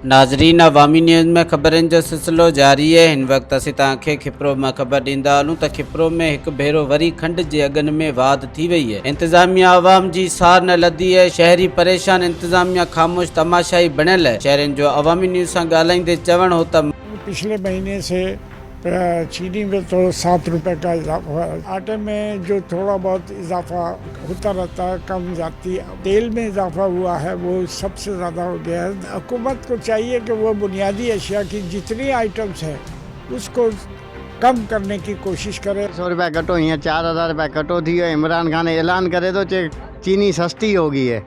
नाज़रीन, अवामी न्यूज़ में ख़बरनि जो सिलसिलो जारी है। हिन वक़्तु असीं तव्हांखे खिपरो में ख़बर ॾींदा हलूं त खिपरो में हिकु भेरो वरी खंड जे अघनि में वाध थी वई है। इंतज़ामिया अवाम जी सार न लधी है। शहरी परेशान, इंतज़ामिया ख़ामोश तमाशाई बणियल है। शहरनि जो अवामी न्यूज़ सां ॻाल्हाईंदे चवणु हो त पिछले महीने से चीनी में तो 7 रुपए का इजाफा, आटे में जो थोड़ा बहुत इजाफा होता रहता है, कम जाती है। तेल में इजाफा हुआ है, वो सबसे ज़्यादा हो गया है। हुकूमत को चाहिए कि वो बुनियादी अशिया की जितनी आइटम्स हैं उसको कम करने की कोशिश करे। 100 रुपया कटो, हीअं 4000 रुपया कटो थी वियो। इमरान खान ऐलान करे तो चीनी सस्ती हो गई है।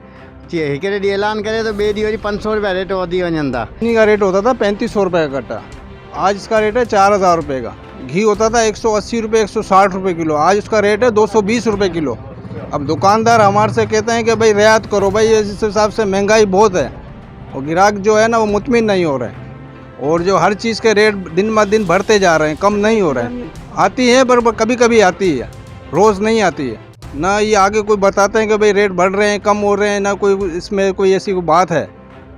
हिकिड़े ॾींहुं ऐलान करे तो ॿिए ॾींहुं वरी 500 रुपया रेट वधी वञनि था। चीनी का रेट होता था 3500 रुपये का कट्टा, आज इसका रेट है 4000 रुपये का। घी होता था 180 रुपये 160 रुपये किलो, आज उसका रेट है 220 रुपये किलो। अब दुकानदार हमारे से कहते हैं कि भाई रियायत करो, भाई इस हिसाब से महंगाई बहुत है और ग्राहक जो है ना वो मुतमिन नहीं हो रहे हैं और जो हर चीज़ के रेट दिन ब दिन बढ़ते जा रहे हैं, कम नहीं हो रहे हैं। आती है पर कभी कभी आती है, रोज़ नहीं आती है। ना ये आगे कोई बताते हैं कि भाई रेट बढ़ रहे हैं, कम हो रहे हैं, ना कोई इसमें कोई ऐसी कोई बात है।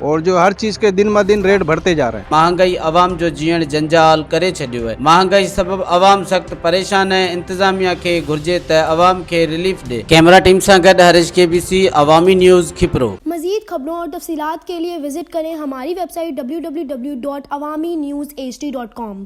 और जो हर चीज़ के दिन ब दिन रेट बढ़ते जा रहे हैं। महंगाई अवाम जो जीअण जंजाल करे छॾियो है। महंगाई सबबु अवाम सख्त परेशान है। इंतज़ामिया के घुर्जे त अवाम के रिलीफ दे। कैमरा टीम सां गॾु हरीश KBC, अवामी न्यूज़ खिपरो। मज़ीद खबरों और तफसीलात के लिए विजिट करें हमारी वेबसाइट www.awamiNewsHD.com।